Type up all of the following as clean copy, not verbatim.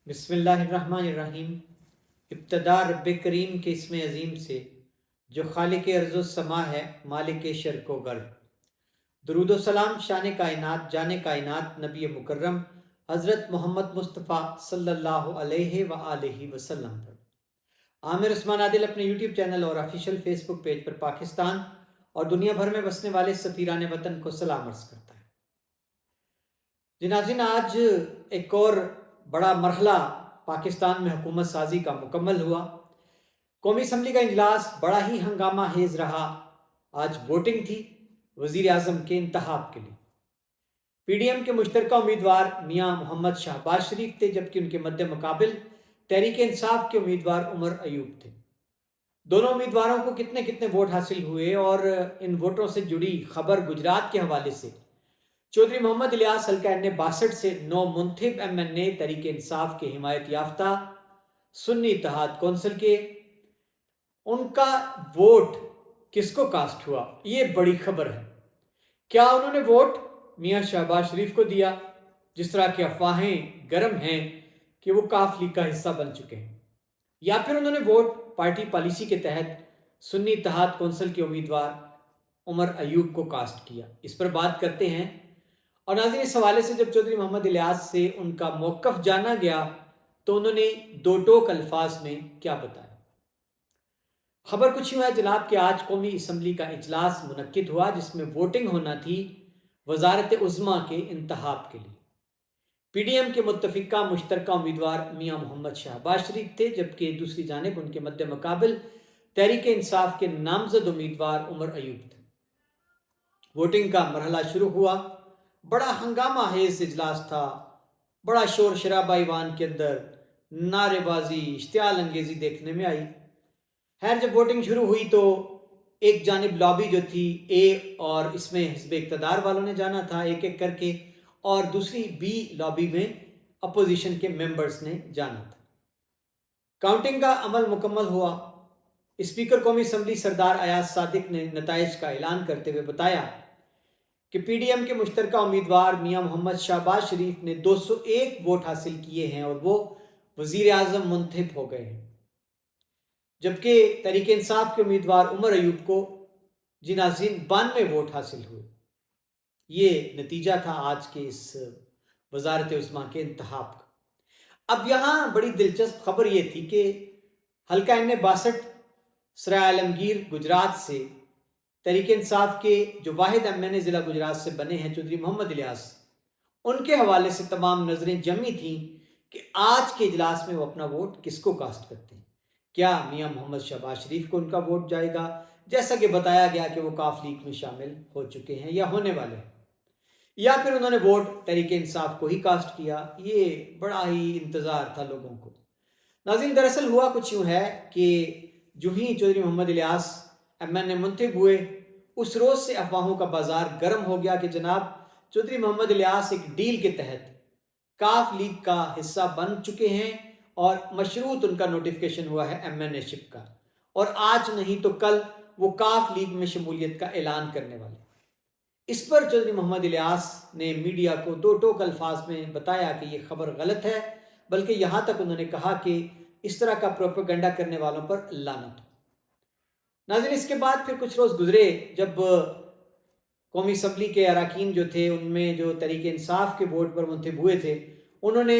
بسم اللہ الرحمن الرحیم۔ ابتدا رب کریم کے اسم عظیم سے جو خالق ارض و سما ہے، مالک شرق و غرب۔ درود و سلام شان کائنات جان کائنات نبی مکرم حضرت محمد مصطفیٰ صلی اللہ علیہ وآلہ وسلم پر۔ عامر عثمان عادل اپنے یوٹیوب چینل اور آفیشیل فیس بک پیج پر پاکستان اور دنیا بھر میں بسنے والے سفیران وطن کو سلام عرض کرتا ہے۔ ناظرین، آج ایک اور بڑا مرحلہ پاکستان میں حکومت سازی کا مکمل ہوا۔ قومی اسمبلی کا اجلاس بڑا ہی ہنگامہ خیز رہا۔ آج ووٹنگ تھی وزیر اعظم کے انتخاب کے لیے۔ پی ڈی ایم کے مشترکہ امیدوار میاں محمد شہباز شریف تھے، جبکہ ان کے مد مقابل تحریک انصاف کے امیدوار عمر ایوب تھے۔ دونوں امیدواروں کو کتنے کتنے ووٹ حاصل ہوئے اور ان ووٹوں سے جڑی خبر گجرات کے حوالے سے چودھری محمد الیاس حلقہ N62 سے 9 منتخب MNA تحریک انصاف کے حمایت یافتہ سنی اتحاد کونسل کے، ان کا ووٹ کس کو کاسٹ ہوا، یہ بڑی خبر ہے۔ کیا انہوں نے ووٹ میاں شہباز شریف کو دیا، جس طرح کی افواہیں گرم ہیں کہ وہ کاف لیگ کا حصہ بن چکے ہیں، یا پھر انہوں نے ووٹ پارٹی پالیسی کے تحت سنی اتحاد کونسل کے امیدوار عمر ایوب کو کاسٹ کیا؟ اس پر بات کرتے ہیں۔ اور ناظرین، اس حوالے سے جب چودھری محمد الیاس سے ان کا موقف جانا گیا تو انہوں نے دو ٹوک الفاظ میں کیا بتایا۔ خبر کچھ یوں ہے جناب کہ آج قومی اسمبلی کا اجلاس منعقد ہوا، جس میں ووٹنگ ہونا تھی وزارت عظمیٰ کے انتخاب کے لیے۔ پی ڈی ایم کے متفقہ مشترکہ امیدوار میاں محمد شہباز شریف تھے، جبکہ دوسری جانب ان کے مد مقابل تحریک انصاف کے نامزد امیدوار عمر ایوب تھے۔ ووٹنگ کا مرحلہ شروع ہوا۔ بڑا ہنگامہ خیز اجلاس تھا، بڑا شور شرابہ ایوان کے اندر، نعرے بازی، اشتعال انگیزی دیکھنے میں آئی۔ خیر، جب ووٹنگ شروع ہوئی تو ایک جانب لابی جو تھی اے، اور اس میں حزب اقتدار والوں نے جانا تھا ایک ایک کر کے، اور دوسری بی لابی میں اپوزیشن کے ممبرز نے جانا تھا۔ کاؤنٹنگ کا عمل مکمل ہوا۔ اسپیکر قومی اسمبلی سردار ایاز صادق نے نتائج کا اعلان کرتے ہوئے بتایا کہ پی ڈی ایم کے مشترکہ امیدوار میاں محمد شہباز شریف نے 201 ووٹ حاصل کیے ہیں اور وہ وزیر اعظم منتخب ہو گئے ہیں، جبکہ تحریک انصاف کے امیدوار عمر ایوب کو ناظرین 92 ووٹ حاصل ہوئے۔ یہ نتیجہ تھا آج کے اس وزارت عظمیٰ کے انتخاب کا۔ اب یہاں بڑی دلچسپ خبر یہ تھی کہ حلقہ N62 سرائے عالمگیر گجرات سے تحریک انصاف کے جو واحد MNA ضلع گجرات سے بنے ہیں چودھری محمد الیاس، ان کے حوالے سے تمام نظریں جمی تھیں کہ آج کے اجلاس میں وہ اپنا ووٹ کس کو کاسٹ کرتے ہیں۔ کیا میاں محمد شہباز شریف کو ان کا ووٹ جائے گا، جیسا کہ بتایا گیا کہ وہ کاف لیگ میں شامل ہو چکے ہیں یا ہونے والے ہیں، یا پھر انہوں نے ووٹ تحریک انصاف کو ہی کاسٹ کیا؟ یہ بڑا ہی انتظار تھا لوگوں کو۔ ناظرین، دراصل ہوا کچھ یوں ہے کہ جو ہی چودھری محمد الیاس MNA منتخب ہوئے، اس روز سے افواہوں کا بازار گرم ہو گیا کہ جناب چودھری محمد الیاس ایک ڈیل کے تحت کاف لیگ کا حصہ بن چکے ہیں اور مشروط ان کا نوٹیفیکیشن ہوا ہے MNA شپ کا، اور آج نہیں تو کل وہ کاف لیگ میں شمولیت کا اعلان کرنے والے۔ اس پر چودھری محمد الیاس نے میڈیا کو دو ٹوک الفاظ میں بتایا کہ یہ خبر غلط ہے، بلکہ یہاں تک انہوں نے کہا کہ اس طرح کا پروپیگنڈا کرنے والوں پر لعنت ہو۔ ناظرین، اس کے بعد پھر کچھ روز گزرے جب قومی اسمبلی کے اراکین جو تھے، ان میں جو تحریک انصاف کے ووٹ پر منتخب ہوئے تھے، انہوں نے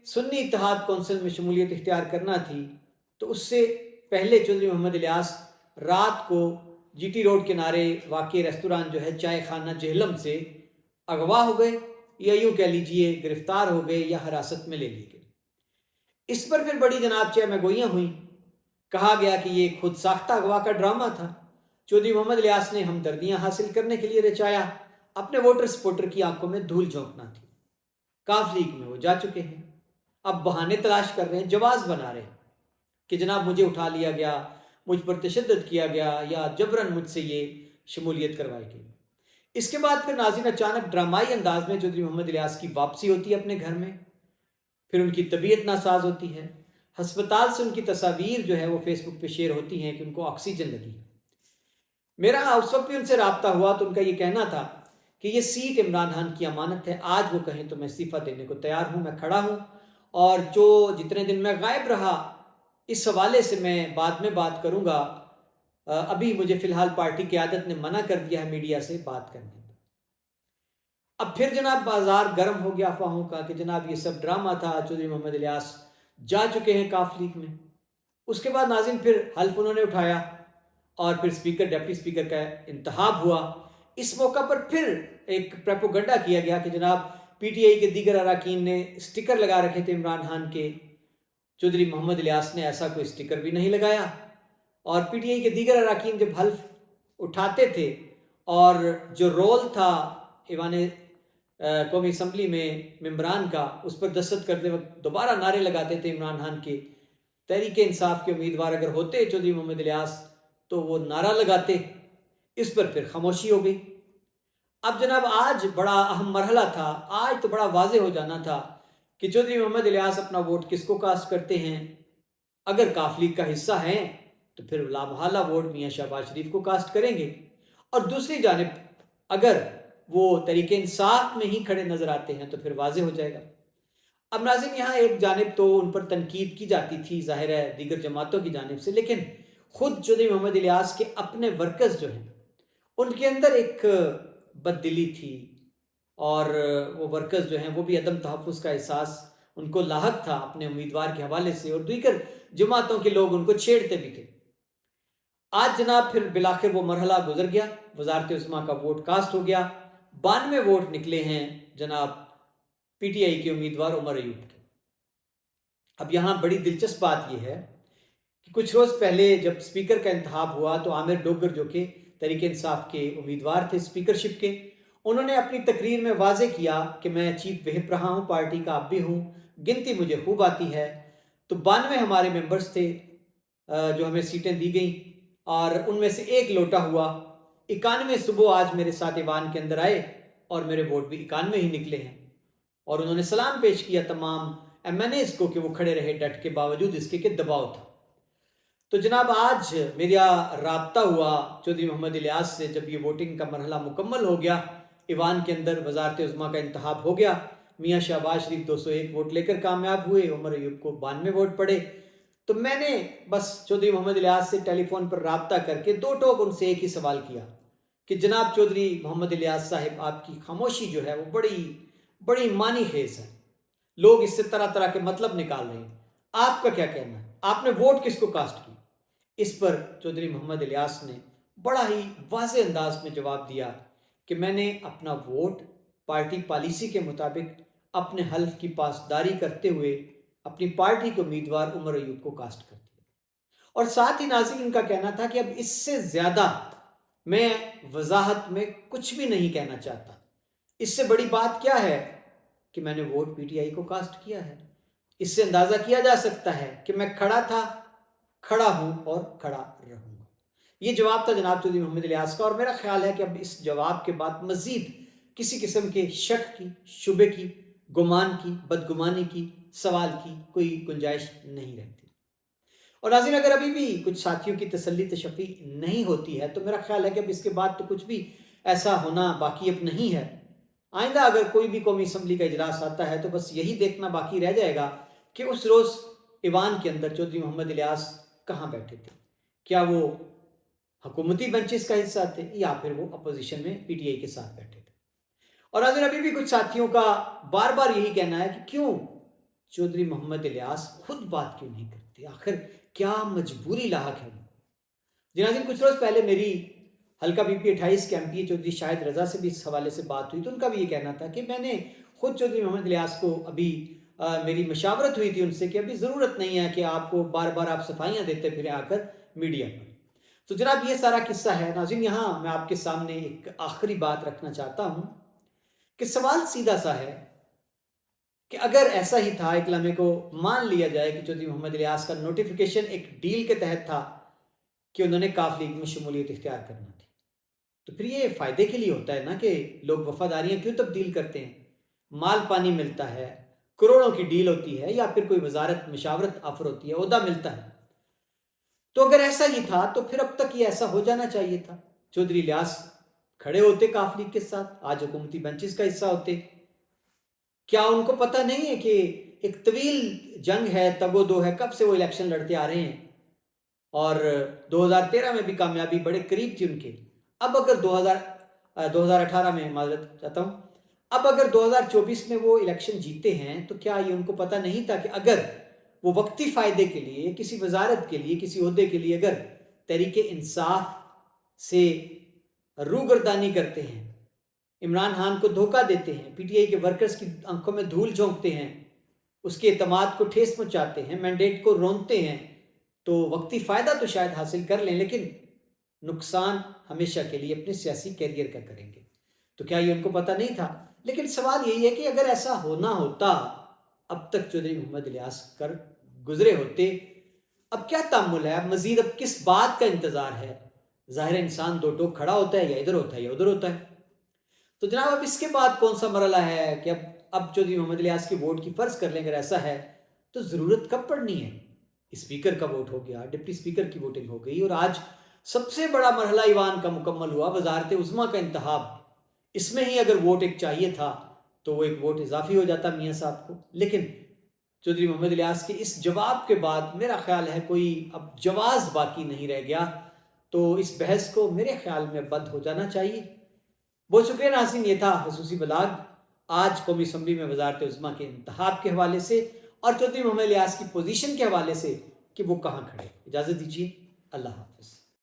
سنی اتحاد کونسل میں شمولیت اختیار کرنا تھی، تو اس سے پہلے چودھری محمد الیاس رات کو جی ٹی روڈ کنارے واقع ریستوران جو ہے چائے خانہ جہلم سے اغوا ہو گئے، یا یوں کہہ لیجئے گرفتار ہو گئے یا حراست میں لے لیے گئے۔ اس پر پھر بڑی جناب چہ مگوئیاں ہوئیں۔ کہا گیا کہ یہ خود ساختہ اغوا کا ڈرامہ تھا، چودھری محمد الیاس نے ہمدردیاں حاصل کرنے کے لیے رچایا، اپنے ووٹر سپورٹر کی آنکھوں میں دھول جھونکنا تھی۔ کاف لیگ میں وہ جا چکے ہیں، اب بہانے تلاش کر رہے ہیں، جواز بنا رہے ہیں کہ جناب مجھے اٹھا لیا گیا، مجھ پر تشدد کیا گیا، یا جبراً مجھ سے یہ شمولیت کروائی گئی۔ اس کے بعد پھر ناظرین اچانک ڈرامائی انداز میں چودھری محمد الیاس کی واپسی ہوتی ہے اپنے گھر میں، پھر ان کی طبیعت ناساز ہوتی ہے، ہسپتال سے ان کی تصاویر جو ہے وہ فیس بک پہ شیئر ہوتی ہیں کہ ان کو آکسیجن لگی۔ میرا اس وقت بھی ان سے رابطہ ہوا تو ان کا یہ کہنا تھا کہ یہ سیٹ عمران خان کی امانت ہے، آج وہ کہیں تو میں استعفیٰ دینے کو تیار ہوں، میں کھڑا ہوں، اور جو جتنے دن میں غائب رہا اس حوالے سے میں بعد میں بات کروں گا. ابھی مجھے فی الحال پارٹی قیادت نے منع کر دیا ہے میڈیا سے بات کرنے میں. اب پھر جناب بازار گرم ہو گیا افواہوں کا کہ جناب یہ سب ڈرامہ تھا, چودھری محمد الیاس جا چکے ہیں کاف لیگ میں. اس کے بعد ناظرین پھر حلف انہوں نے اٹھایا اور پھر اسپیکر ڈپٹی اسپیکر کا انتخاب ہوا. اس موقع پر پھر ایک پروپیگنڈا کیا گیا کہ جناب پی ٹی آئی کے دیگر اراکین نے اسٹیکر لگا رکھے تھے عمران خان کے, چودھری محمد الیاس نے ایسا کوئی اسٹیکر بھی نہیں لگایا. اور پی ٹی آئی کے دیگر اراکین جب حلف اٹھاتے تھے اور جو رول تھا ایوان قومی اسمبلی میں ممبران کا, اس پر دستخط کرتے وقت دوبارہ نعرے لگاتے تھے عمران خان کے. تحریک انصاف کے امیدوار اگر ہوتے چودھری محمد الیاس تو وہ نعرہ لگاتے. اس پر پھر خاموشی ہو گئی. اب جناب آج بڑا اہم مرحلہ تھا, آج تو بڑا واضح ہو جانا تھا کہ چودھری محمد الیاس اپنا ووٹ کس کو کاسٹ کرتے ہیں. اگر کاف لیگ کا حصہ ہیں تو پھر لامحالہ ووٹ میاں شہباز شریف کو کاسٹ کریں گے, اور دوسری جانب اگر وہ تحریک انصاف میں ہی کھڑے نظر آتے ہیں تو پھر واضح ہو جائے گا. اب ناظرین یہاں ایک جانب تو ان پر تنقید کی جاتی تھی ظاہر ہے دیگر جماعتوں کی جانب سے, لیکن خود چودھری محمد الیاس کے اپنے ورکرز جو ہیں ان کے اندر ایک بد دلی تھی, اور وہ ورکرز جو ہیں وہ بھی عدم تحفظ کا احساس ان کو لاحق تھا اپنے امیدوار کے حوالے سے, اور دیگر جماعتوں کے لوگ ان کو چھیڑتے بھی تھے. آج جناب پھر بلاخر وہ مرحلہ گزر گیا, وزارت عظمیٰ کا ووٹ کاسٹ ہو گیا. 92 ووٹ نکلے ہیں جناب پی ٹی آئی کے امیدوار عمر ایوب کے. اب یہاں بڑی دلچسپ بات یہ ہے کہ کچھ روز پہلے جب اسپیکر کا انتخاب ہوا تو عامر ڈوگر جو کہ تحریک انصاف کے امیدوار تھے اسپیکرشپ کے, انہوں نے اپنی تقریر میں واضح کیا کہ میں چیف وہپ رہا ہوں پارٹی کا, اب بھی ہوں, گنتی مجھے خوب آتی ہے. تو 92 ہمارے ممبرز تھے جو ہمیں سیٹیں دی گئیں, اور ان میں سے ایک لوٹا ہوا. 91 صبح آج میرے ساتھ ایوان کے اندر آئے اور میرے ووٹ بھی 91 ہی نکلے ہیں. اور انہوں نے سلام پیش کیا تمام ایم این ایز کو کہ وہ کھڑے رہے ڈٹ کے, باوجود اس کے کہ دباؤ تھا. تو جناب آج میرا رابطہ ہوا چودھری محمد الیاس سے جب یہ ووٹنگ کا مرحلہ مکمل ہو گیا, ایوان کے اندر وزارت عظمیٰ کا انتخاب ہو گیا. میاں شہباز شریف 201 ووٹ لے کر کامیاب ہوئے, عمر ایوب کو 92 ووٹ پڑے. تو میں نے بس چودھری محمد الیاس سے ٹیلی فون پر رابطہ کر کے دو ٹوک ان سے ایک ہی سوال کیا کہ جناب چودھری محمد الیاس صاحب, آپ کی خاموشی جو ہے وہ بڑی معنی خیز ہے, لوگ اس سے طرح طرح کے مطلب نکال رہے ہیں, آپ کا کیا کہنا ہے, آپ نے ووٹ کس کو کاسٹ کی؟ اس پر چودھری محمد الیاس نے بڑا ہی واضح انداز میں جواب دیا کہ میں نے اپنا ووٹ پارٹی پالیسی کے مطابق اپنے حلف کی پاسداری کرتے ہوئے اپنی پارٹی کے امیدوار عمر ایوب کو کاسٹ کر دیا. اور ساتھ ہی ناظرین ان کا کہنا تھا کہ اب اس سے زیادہ میں وضاحت میں کچھ بھی نہیں کہنا چاہتا. اس سے بڑی بات کیا ہے کہ میں نے ووٹ پی ٹی آئی کو کاسٹ کیا ہے. اس سے اندازہ کیا جا سکتا ہے کہ میں کھڑا تھا, کھڑا ہوں اور کھڑا رہوں گا. یہ جواب تھا جناب چودھری محمد الیاس کا, اور میرا خیال ہے کہ اب اس جواب کے بعد مزید کسی قسم کے شک کی, شبے کی, گمان کی, بدگمانی کی, سوال کی کوئی گنجائش نہیں رہتی. اور ناظرین اگر ابھی بھی کچھ ساتھیوں کی تسلی تشفی نہیں ہوتی ہے تو میرا خیال ہے کہ اب اس کے بعد تو کچھ بھی ایسا ہونا باقی اب نہیں ہے. آئندہ اگر کوئی بھی قومی اسمبلی کا اجلاس آتا ہے تو بس یہی دیکھنا باقی رہ جائے گا کہ اس روز ایوان کے اندر چودھری محمد الیاس کہاں بیٹھے تھے, کیا وہ حکومتی بنچز کا حصہ تھے یا پھر وہ اپوزیشن میں پی ٹی آئی کے ساتھ بیٹھے تھے. اور ناظرین ابھی بھی کچھ ساتھیوں کا بار بار یہی کہنا ہے کہ کیوں چودھری محمد الیاس خود بات کیوں نہیں کرتے, آخر کیا مجبوری لاحق ہے. ناظرین کچھ روز پہلے میری حلقہ بی پی 28 کے ایم پی چودھری شاہد رضا سے بھی اس حوالے سے بات ہوئی تو ان کا بھی یہ کہنا تھا کہ میں نے خود چودھری محمد الیاس کو ابھی میری مشاورت ہوئی تھی ان سے کہ ابھی ضرورت نہیں ہے کہ آپ کو بار بار آپ صفائیاں دیتے پھریں آ کر میڈیا پر. تو جناب یہ سارا قصہ ہے. ناظرین یہاں میں آپ کے سامنے ایک آخری بات رکھنا چاہتا ہوں کہ سوال سیدھا سا ہے کہ اگر ایسا ہی تھا, ایک لمحے کو مان لیا جائے کہ چودھری محمد الیاس کا نوٹیفیکیشن ایک ڈیل کے تحت تھا کہ انہوں نے کاف لیگ میں شمولیت اختیار کرنا تھی, تو پھر یہ فائدے کے لیے ہوتا ہے نا کہ لوگ وفاداریاں کیوں تبدیل کرتے ہیں, مال پانی ملتا ہے, کروڑوں کی ڈیل ہوتی ہے, یا پھر کوئی وزارت مشاورت آفر ہوتی ہے, عہدہ ملتا ہے. تو اگر ایسا ہی تھا تو پھر اب تک یہ ایسا ہو جانا چاہیے تھا, چودھری الیاس کھڑے ہوتے کاف لیگ کے ساتھ, آج حکومتی بنچز کا حصہ ہوتے. کیا ان کو پتہ نہیں ہے کہ ایک طویل جنگ ہے، تگ و دو ہے، کب سے وہ الیکشن لڑتے آ رہے ہیں اور 2013 میں بھی کامیابی بڑے قریب تھی ان کے. اب اگر 2018 میں معذرت چاہتا ہوں، اب اگر 2024 میں وہ الیکشن جیتے ہیں تو کیا یہ ان کو پتہ نہیں تھا کہ اگر وہ وقتی فائدے کے لیے، کسی وزارت کے لیے، کسی عہدے کے لیے اگر تحریک انصاف سے روگردانی کرتے ہیں، عمران خان کو دھوکہ دیتے ہیں، پی ٹی آئی کے ورکرز کی آنکھوں میں دھول جھونکتے ہیں، اس کے اعتماد کو ٹھیس پہنچاتے ہیں، مینڈیٹ کو رونتے ہیں، تو وقتی فائدہ تو شاید حاصل کر لیں لیکن نقصان ہمیشہ کے لیے اپنے سیاسی کیریئر کا کریں گے. تو کیا یہ ان کو پتہ نہیں تھا؟ لیکن سوال یہی ہے کہ اگر ایسا ہونا ہوتا اب تک چودھری محمد الیاس کر گزرے ہوتے. اب کیا تأمل ہے؟ اب مزید اب کس بات کا انتظار ہے؟ ظاہر انسان دو ٹوک کھڑا ہوتا ہے، یا ادھر ہوتا ہے یا ادھر ہوتا ہے. تو جناب اب اس کے بعد کون سا مرحلہ ہے کہ اب چودھری محمد الیاس کے ووٹ کی فرض کر لیں اگر ایسا ہے تو ضرورت کب پڑنی ہے؟ اسپیکر کا ووٹ ہو گیا، ڈپٹی اسپیکر کی ووٹنگ ہو گئی، اور آج سب سے بڑا مرحلہ ایوان کا مکمل ہوا، وزارت عظمیٰ کا انتخاب. اس میں ہی اگر ووٹ ایک چاہیے تھا تو وہ ایک ووٹ اضافی ہو جاتا میاں صاحب کو. لیکن چودھری محمد الیاس کے اس جواب کے بعد میرا خیال ہے کوئی اب جواز باقی نہیں رہ گیا، تو اس بحث کو میرے خیال میں بند ہو جانا چاہیے. بہت شکریہ ناظرین، یہ تھا خصوصی بلاگ آج قومی اسمبلی میں وزارت عظمیٰ کے انتخاب کے حوالے سے اور چودھری محمد الیاس کی پوزیشن کے حوالے سے کہ وہ کہاں کھڑے. اجازت دیجیے، اللہ حافظ.